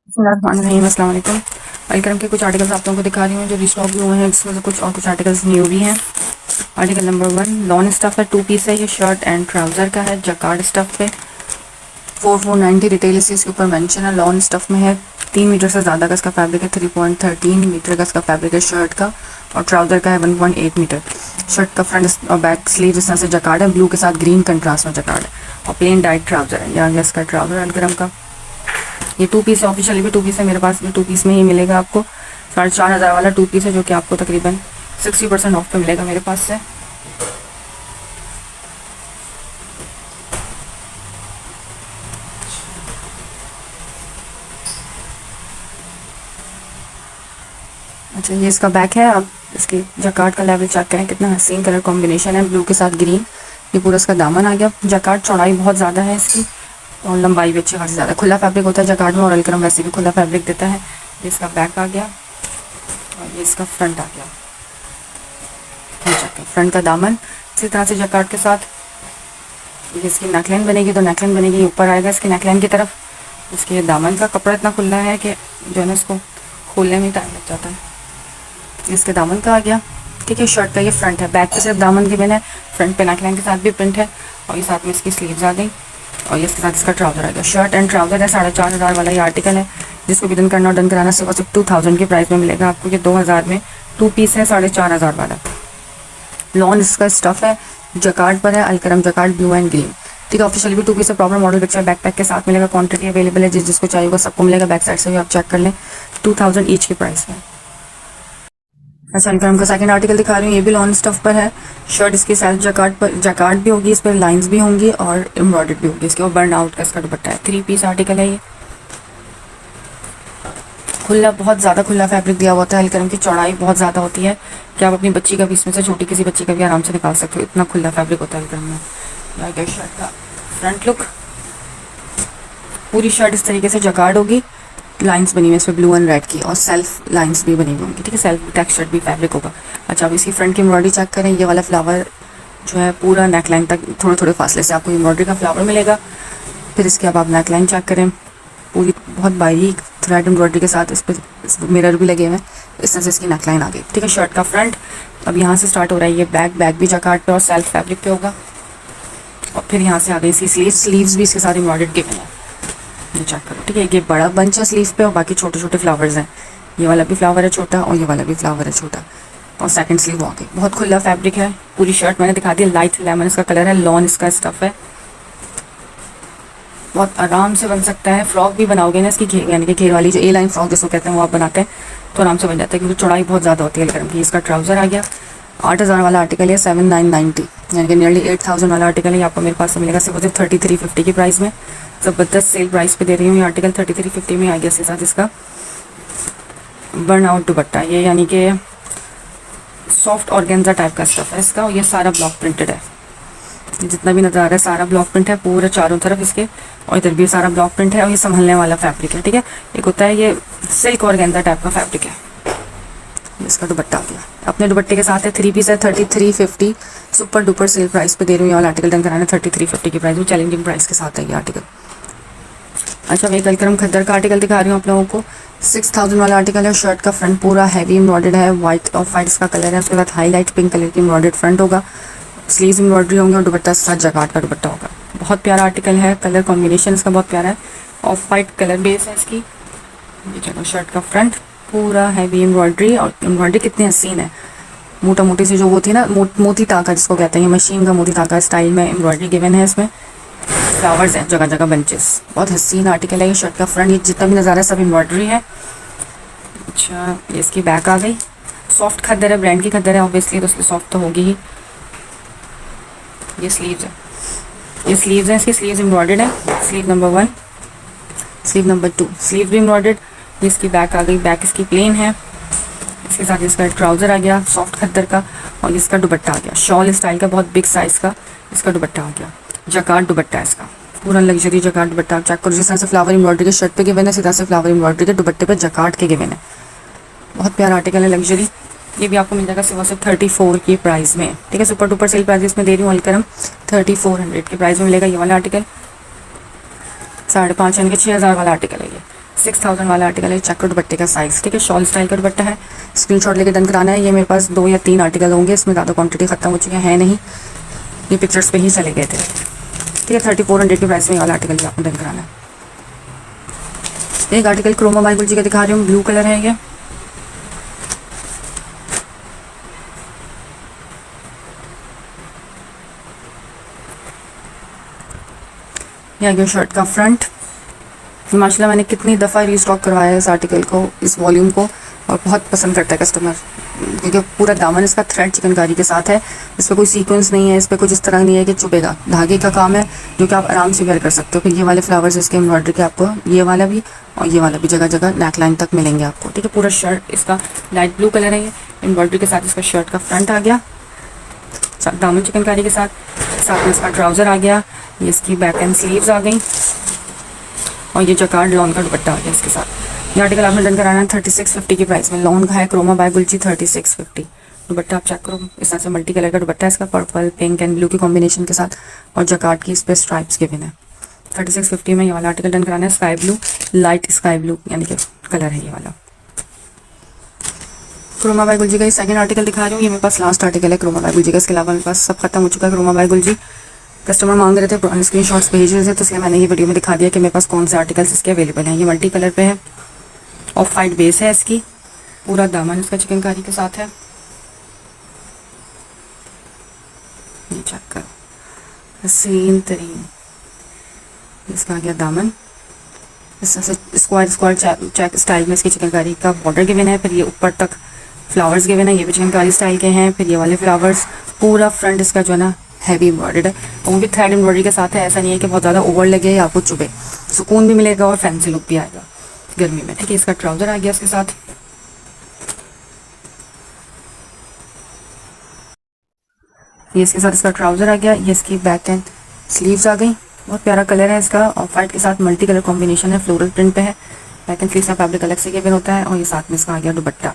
अस्सलाम वालेकुम। अलकरम के कुछ आर्टिकल्स आप लोगों को दिखा रही हूँ जो रिस्टॉक भी हुए हैं, जिसमें से कुछ और कुछ आर्टिकल्स न्यू भी हैं। आर्टिकल नंबर 1 लॉन स्टफ है, 2 पीस है, ये शर्ट एंड ट्राउज़र का है। जकार्ड स्टफ पे 4490 रिटेल इसके ऊपर मेंशन है। लॉन स्टफ में है, 3 मीटर से ज़्यादा का इसका फैब्रिक है, 3.13 मीटर का इसका फैब्रिक है शर्ट का, और ट्राउज़र का है 1.8 मीटर। शर्ट का फ्रंट और बैक स्लीव इस तरह से जकार्ड है, ब्लू के साथ ग्रीन कंट्रास्ट में जकार्ड है, और प्लेन डाइट ट्राउज़र है। या इसका ट्राउज़र अलकरम का ये 2 पीस है, ऑफिशियली भी 2 पीस है, मेरे पास भी 2 पीस में ही मिलेगा आपको। 4,500 वाला 2 पीस है, जो कि आपको तकरीबन 60% ऑफ पे मिलेगा मेरे पास से। अच्छा, ये इसका बैक है। आप इसके जकार्ड का लेवल चेक करें, कितना हसीन कलर कॉम्बिनेशन है, ब्लू के साथ ग्रीन। ये पूरा इसका दामन आ गया। जकार्ड चौड़ाई बहुत ज़्यादा है इसकी, और लंबाई भी अच्छी खासी ज़्यादा। खुला फैब्रिक होता है जकार्ड में, और अलकरम वैसे भी खुला फैब्रिक देता है। ये इसका बैक आ गया, और ये इसका फ्रंट आ गया। फ्रंट का दामन इसी तरह से जकार्ड के साथ। ये इसकी नेकलाइन बनेगी, तो नेकलाइन बनेगी ऊपर आएगा इसकी नेकलाइन की तरफ। इसके दामन का कपड़ा इतना खुला है कि जो है ना, इसको खोलने में टाइम लग जाता है। इसके दामन का आ गया। ठीक है, शर्ट का ये फ्रंट है, बैक पे सिर्फ दामन की बिन है, फ्रंट पे नेकलाइन के साथ भी प्रिंट है, और ये साथ में इसकी स्लीव्स आ गई, और ये इसके साथ इसका ट्राउज़र आ गया। शर्ट एंड ट्राउज़र है, 4,500 वाला ये आर्टिकल है, जिसको भी डन करना और डन कराना सिर्फ 2000 की प्राइस में मिलेगा आपको। ये 2000 में 2 पीस है, 4,500 वाला। लॉन इसका स्टफ है, जकार्ड पर है, Alkaram jacquard blue and green. ठीक है, ऑफिशियल भी 2 पीस है, प्रॉपर मॉडल पिक्चर बैकपैक के साथ मिलेगा। क्वांटिटी अवेलेबल है, जिसको चाहिए होगा सबको मिलेगा। बैक साइड से भी आप चेक कर लें, 2000 ईच की प्राइस में। अच्छा, अलकरम का सेकंड आर्टिकल दिखा रही हूँ, ये भी लॉन स्टफ पर है। शर्ट इसकी सेल्फ जकार्ड पर, जकार्ड भी होगी, इस पर लाइंस भी होंगी और एम्ब्रॉयडर्ड भी होगी। इसके और बर्न आउट का इसका दुपट्टा है। 3 पीस आर्टिकल है ये। खुला, बहुत ज़्यादा खुला फैब्रिक दिया हुआ होता है। अलकरम की चौड़ाई बहुत ज़्यादा होती है कि आप अपनी बच्ची का भी, इसमें से छोटी किसी बच्ची का भी आराम से निकाल सकते हो, इतना खुला फैब्रिक होता है अलकरम में। शर्ट का फ्रंट लुक, पूरी शर्ट इस तरीके से जकार्ड होगी, लाइंस बनी हुई इसमें ब्लू एंड रेड की, और सेल्फ लाइंस भी बनी हुई होंगी। ठीक है, सेल्फ टेक्सचर्ड भी फैब्रिक होगा। अच्छा, अब इसकी फ्रंट की एम्ब्रॉयडरी चेक करें। ये वाला फ्लावर जो है पूरा नेकलाइन तक थोड़े थोड़े फासले से आपको एम्ब्रॉयडरी का फ्लावर मिलेगा। फिर इसके अब आप नेकलाइन चेक करें, पूरी बहुत बारीक थ्रेड एम्ब्रॉयडरी के साथ, इस पर मिरर भी लगे हुए हैं। इस तरह से इसकी नेकलाइन आ गई। ठीक है, शर्ट का फ्रंट अब यहाँ से स्टार्ट हो रहा है। ये बैक, बैक भी जकार्ड पे और सेल्फ फैब्रिक पे होगा, और फिर यहाँ से आ गई इसकी स्लीव्स भी इसके साथ एम्ब्रॉयडर्ड गिवन है। ये चेक करो। ठीक है, ये बड़ा बंच है स्लीव पे, और बाकी छोटे छोटे फ्लावर्स हैं। ये वाला भी फ्लावर है छोटा, और ये वाला भी फ्लावर है छोटा, और सेकंड स्लीव आ गई। बहुत खुला फैब्रिक है। पूरी शर्ट मैंने दिखा दी, लाइट लेमन इसका कलर है, लॉन इसका स्टफ है, बहुत आराम से बन सकता है। फ्रॉक भी बनाओगे ना इसकी, यानी कि घेर वाली जो ए लाइन फ्रॉक जिसको कहते हैं, वो आप बनाते हैं तो आराम से बन जाता है, क्योंकि चौड़ाई बहुत ज़्यादा होती है अलकरम की। इसका ट्राउज़र आ गया। 8,000 वाला आर्टिकल है, 7,990, यानी कि नियरली 8,000 वाला आर्टिकल है। ये आपको मेरे पास से मिलेगा सिर्फ 3350 की प्राइस में। ज़बरदस्त सेल प्राइस पे दे रही हूँ ये आर्टिकल। 3350 में आ गया इसके साथ इसका बर्न आउट दुपट्टा। ये यानी कि सॉफ्ट ऑर्गेन्जा टाइप का स्टफ है इसका, और ये सारा ब्लॉक प्रिंटेड है। जितना भी नज़र आ रहा है सारा ब्लॉक प्रिंट है पूरा चारों तरफ इसके, और इधर भी सारा ब्लॉक प्रिंट है, और ये संभलने वाला फैब्रिक है। ठीक है, एक होता है ये सिल्क ऑर्गेन्जा टाइप का फैब्रिक है। इसका दुपट्टा आ गया, अपने दुपट्टे के साथ है। 3 पीस है, 3350 सुपर डुपर सेल प्राइस पे दे रही हूँ। ये आर्टिकल डन कराना 3350 की प्राइस में, चैलेंजिंग प्राइस के साथ है ये आर्टिकल। अच्छा, मैं अलकरम खद्दर का आर्टिकल दिखा रही हूँ आप लोगों को। 6,000 वाला आर्टिकल है। शर्ट का फ्रंट पूरा हैवी एम्ब्रॉयडर्ड है, वाइट ऑफ वाइट इसका कलर है, उसके बाद हाईलाइट पिंक कलर की एम्ब्रॉयडर्ड फ्रंट होगा, स्लीव्स एम्ब्रॉयडरी होंगे, और दुपट्टा साथ जकार्ड का दुपट्टा होगा। बहुत प्यारा आर्टिकल है, कलर कॉम्बिनेशन इसका बहुत प्यारा है, ऑफ वाइट कलर बेस है इसकी। ये चलो, शर्ट का फ्रंट पूरा हैवी एम्ब्रॉयडरी, और एम्ब्रॉयडरी कितनी हसीन है, मोटा मोटी सी जो वो थी ना, मोती टाका जिसको कहते हैं, मशीन का मोती टाका स्टाइल में एम्ब्रॉयडरी गिवन है। इसमें फ्लावर्स हैं जगह जगह, बंचेस। बहुत हसीन आर्टिकल है ये। शर्ट का फ्रंट, ये जितना भी नज़ारा है सब एम्ब्रॉयडरी है। अच्छा, ये इसकी बैक आ गई। सॉफ्ट खद्दर है, ब्रांड की खद्दर है ऑब्वियसली, तो इसकी सॉफ्ट तो होगी ही। ये स्लीव्स है, ये स्लीव्स हैं, इसकी स्लीव्स एम्ब्रॉयडर्ड है। Sleeve number 1, sleeve number 2, sleeve भी एम्ब्रॉयडर्ड। ये इसकी बैक आ गई, बैक इसकी प्लेन है। इसके साथ इसका ट्राउज़र आ गया सॉफ्ट खद्दर का, और इसका दुपट्टा आ गया शॉल स्टाइल का, बहुत बिग साइज़ का इसका दुपट्टा आ गया। जकार्ड दुपट्टा है इसका, पूरा लग्जरी जकार्ड दुपट्टा। आप चेक करो, जिस तरह से फ्लावर एम्ब्रॉयडरी के शर्ट पे गिवन है, इसी तरह से फ्लावर एम्ब्रॉयडरी के दुपट्टे पे जकार्ड के गिवन है। बहुत प्यारा आर्टिकल है, लग्जरी। ये भी आपको मिल जाएगा सिर्फ 34 की प्राइस में। ठीक है, सुपर डुपर सेल प्राइस में दे रही हूँ अलकरम, 3400 की प्राइस में मिलेगा ये वाला आर्टिकल। 5.5 यानी कि 6,000 वाला आर्टिकल है ये। 6,000 वाला आर्टिकल है। चेक दुपट्टे का साइज़, ठीक है, शॉल स्टाइल का दुपट्टा है। स्क्रीनशॉट लेके डन कराना है। ये मेरे पास 2 या 3 आर्टिकल होंगे, इसमें ज़्यादा क्वांटिटी खत्म हो चुकी है नहीं, ये पिक्चर्स पे ही चले गए थे, ठीक है। 3400 की प्राइस में वाला आर्टिकल भी आपको डन कराना है। एक आर्टिकल क्रोमा बाय गुलजी का दिखा रही हूँ, ब्लू कलर है ये आ गया शर्ट का फ्रंट। माशाल्लाह मैंने कितनी दफ़ा रीस्टॉक करवाया है इस आर्टिकल को, इस वॉल्यूम को, और बहुत पसंद करता है कस्टमर, क्योंकि पूरा दामन इसका थ्रेड चिकनकारी के साथ है। इस पर कोई सीक्वेंस नहीं है, इस पर कुछ इस तरह नहीं है कि चुभेगा। धागे का काम है जो कि आप आराम से वेयर कर सकते हो। फिर ये वाले फ्लावर्स इसके एम्ब्रॉयडरी के आपको ये वाला भी और ये वाला भी जगह जगह नेक लाइन तक मिलेंगे आपको, ठीक है। पूरा शर्ट इसका लाइट ब्लू कलर है, ये एम्ब्रॉयडरी के साथ इसका शर्ट का फ्रंट आ गया, दामन चिकनकारी के साथ में इसका ट्राउज़र आ गया। ये इसकी बैक एंड स्लीव्स आ गई और ये जकार्ड लॉन का दुपट्टा आ गया इसके साथ। ये आर्टिकल आपने डन कराना है 3650 की प्राइस में। लॉन का है, क्रोमा बाय गुलजी, 3650। दुपट्टा आप चेक करो, इस तरह से मल्टी कलर का दुपट्टा है इसका, पर्पल पिंक एंड ब्लू की कॉम्बिनेशन के साथ, और जकार्ड की इस पर स्ट्राइप्स गिवन है। 3650 में ये वाला आर्टिकल डन कराना है। Sky blue, light sky blue यानी कि कलर है ये वाला। क्रोमा बाय गुलजी का ये सेकंड आर्टिकल दिखा रही हूँ। ये मेरे पास लास्ट आर्टिकल है क्रोमा बाय गुलजी का, इसके अलावा मेरे पास सब खत्म हो चुका है क्रोमा बाय गुलजी। कस्टमर मांग रहे थे, पुराने स्क्रीनशॉट्स भेज रहे थे, तो इसलिए मैंने ये वीडियो में दिखा दिया कि मेरे पास कौन से आर्टिकल्स इसके अवेलेबल हैं। ये मल्टी कलर पे है, ऑफ वाइट बेस है इसकी, पूरा दामन इसका चिकनकारी के साथ है। ये चेक करो, हसीन तरीन इसका आ गया दामन। इस तरह से स्क्वायर चेक स्टाइल में इसकी चिकनकारी का बॉर्डर गिवन है। फिर ये ऊपर तक फ्लावर्स गिवन है, ये भी चिकनकारी स्टाइल के हैं। फिर ये वाले फ्लावर्स, पूरा फ्रंट इसका जो है ना हैवी एम्ब्रॉयडर्ड है, और वो भी थ्रेड एम्ब्रॉयडरी के साथ है। ऐसा नहीं है कि बहुत ज़्यादा ओवर लगे या आपको चुभे, सुकून भी मिलेगा और फैंसी लुक भी आएगा गर्मी में, ठीक है। इसका ट्राउज़र आ गया इसके साथ, ये इसके साथ इसका ट्राउज़र आ गया। ये इसकी बैक एंड स्लीव्स आ गई, बहुत प्यारा कलर है इसका, ऑफ वाइट के साथ मल्टी कलर कॉम्बिनेशन है, फ्लोरल प्रिंट पे है। बैक एंड स्लीव्स का फैब्रिक अलग से गिवन होता है, और ये साथ में इसका आ गया दुपट्टा,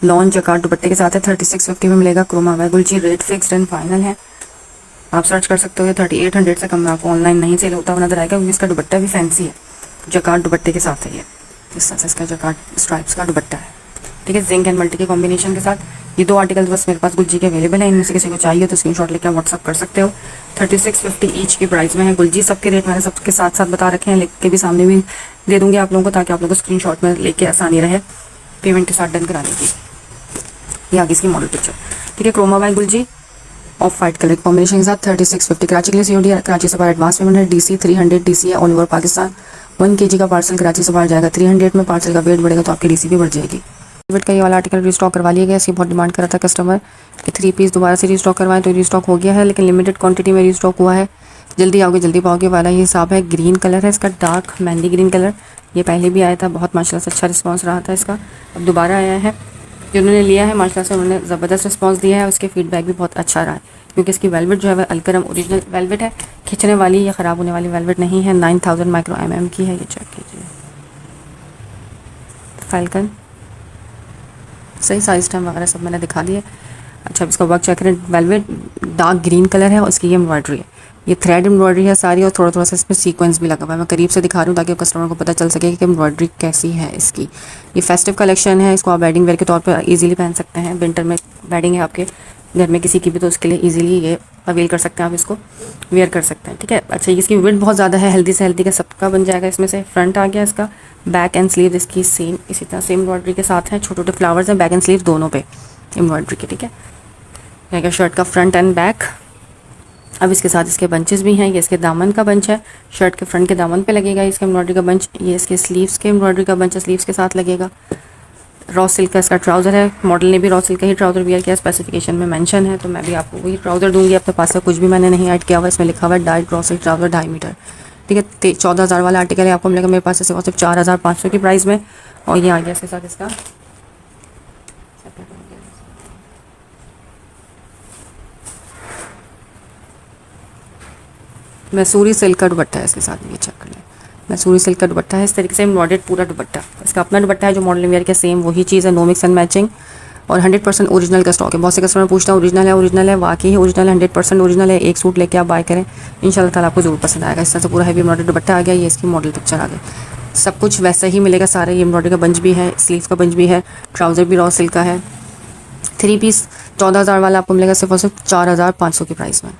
लॉन जकार्ड दुपट्टे के साथ है। 3650 में मिलेगा। Chroma by Gulji, rate fixed and final है, आप सर्च कर सकते हो। ये 3800 से कम में आपको ऑनलाइन नहीं सेल होता हुआ नजर आएगा, क्योंकि इसका दुपट्टा भी फैंसी है, जकार्ड दुपट्टे के साथ है। ये इस तरह से इसका जकार्ड स्ट्राइप्स का दुपट्टा है, ठीक है, जिंक एंड मल्टी के कॉम्बिनेशन के साथ। ये 2 आर्टिकल बस मेरे पास गुलजी के अवेलेबल है, इनमें से किसी को चाहिए तो स्क्रीनशॉट लेकर व्हाट्सअप कर सकते हो। 3650 ईच की प्राइस में है गुलजी। सबके रेट मैंने सबके साथ साथ बता रखे हैं, लिख के भी सामने भी दे दूंगी आप लोगों को, ताकि आप लोगों को स्क्रीनशॉट में लेके आसानी रहे पेमेंट के साथ डन कराने की। ये आगे इसकी मॉडल पिक्चर, ठीक है। Chroma by Gulji, off white colour combination के साथ 3650। कराची के लिए सीओडी है, कराची से बाहर एडवांस पेमेंट है। DC 300 DC है ऑल ओवर पाकिस्तान। 1 kg का पार्सल कराची से बाहर जाएगा 300 में। पार्सल का वेट बढ़ेगा तो आपकी DC भी बढ़ जाएगी। वेट का ये वाला आर्टिकल रीस्टॉक करवा लिया गया, इसकी बहुत डिमांड कर रहा था कस्टमर कि 3 पीस दोबारा से रीस्टॉक करवाएं, तो रीस्टॉक हो गया है, लेकिन लिमिटेड क्वांटिटी में रीस्टॉक हुआ है। जल्दी आओगे जल्दी पाओगे वाला ये हिसाब है। ग्रीन कलर है इसका, डार्क मेहंदी ग्रीन कलर, ये पहले भी आया था, बहुत माशाल्लाह से अच्छा रिस्पॉन्स रहा था इसका, अब दोबारा आया है। जिन्होंने लिया है माशाल्लाह से उन्होंने ज़बरदस्त रिस्पॉन्स दिया है, उसके फीडबैक भी बहुत अच्छा रहा है, क्योंकि इसकी वेलवेट जो है वह अलकरम ओरिजिनल वेलवेट है, खिंचने वाली या ख़राब होने वाली वेलवेट नहीं है। 9000 माइक्रो mm की है, ये चेक कीजिए। फैल्कन सही साइज टाइम वगैरह सब मैंने दिखा दिया। अच्छा, इसका वर्क चेक करें, वेलवेट डार्क ग्रीन कलर है और इसकी ये एम्ब्रॉयडरी है, ये थ्रेड एम्ब्रॉयडरी है सारी, और थोड़ा थोड़ा सा इसमें सीक्वेंस भी लगा हुआ है। मैं करीब से दिखा रही हूँ ताकि कस्टमर को पता चल सके कि एम्ब्रॉयडरी कैसी है इसकी। ये फेस्टिव कलेक्शन है, इसको आप वेडिंग वेयर के तौर पर ईजिली पहन सकते हैं। विंटर में वेडिंग है आपके घर में किसी की भी, तो उसके लिए ईजिली ये अवेल कर सकते हैं, आप इसको वेयर कर सकते हैं, ठीक है। अच्छा, इसकी विड्थ बहुत ज़्यादा है, हेल्दी से हेल्दी का सबका बन जाएगा इसमें से। फ्रंट आ गया इसका, बैक एंड स्लीव इसकी सेम इसी तरह सेम एम्ब्रॉयडरी के साथ है, छोटे छोटे फ्लावर्स हैं बैक एंड स्लीव दोनों पे एम्ब्रॉयडरी के, ठीक है। यह क्या शर्ट का फ्रंट एंड बैक। अब इसके साथ इसके बंचेस भी हैं, ये इसके दामन का बंच है, शर्ट के फ्रंट के दामन पे लगेगा इसके एम्ब्रॉयडरी का बंच। ये इसके स्लीव्स के एम्ब्रॉयडरी का बंच है, स्लीव्स के साथ लगेगा। रॉ सिल्क का इसका ट्राउज़र है, मॉडल ने भी रॉ सिल्क का ही ट्राउज़र वियर किया, स्पेसिफिकेशन में मेंशन है, तो मैं भी आपको वही ट्राउज़र दूंगी। अपने पास से कुछ भी मैंने नहीं ऐड किया हुआ, इसमें लिखा हुआ है dyed raw silk trouser 2.5 metre, ठीक है। 14,000 वाला आर्टिकल है, आपको मिलेगा मेरे पास से सिर्फ 4,500 की प्राइस में। और ये आ गया इसके साथ इसका मैसूरी सिल्क का दुपट्टा है इसके साथ, ये चेक कर लें, मैसूरी सिल्क का दुपट्टा है, इस तरीके से एम्ब्रॉयडर्ड पूरा दुपट्टा। इसका अपना दुपट्टा है जो मॉडल वेयर के सेम वही चीज़ है, नो मिक्स एंड मैचिंग, और 100% ओरिजिनल का स्टॉक है। बहुत से कस्टमर पूछता है ओरिजिनल है, वाकई है ओरिजिनल, 100% ओरिजिनल है। एक सूट लेके आप बाय करें, इंशाल्लाह ताला आपको जरूर पसंद आएगा। इस तरह से पूरा हैवी एम्ब्रॉयडर्ड दुपट्टा आ गया। ये इसकी मॉडल पिक्चर आ गई। सब कुछ वैसा ही मिलेगा सारा। ये एम्ब्रॉयडरी का बंच भी है, स्लीव का बंच भी है, ट्राउज़र भी रॉ सिल्क का है। 3 पीस 14,000 वाला आपको मिलेगा सिर्फ और सिर्फ 4,500 के प्राइस में।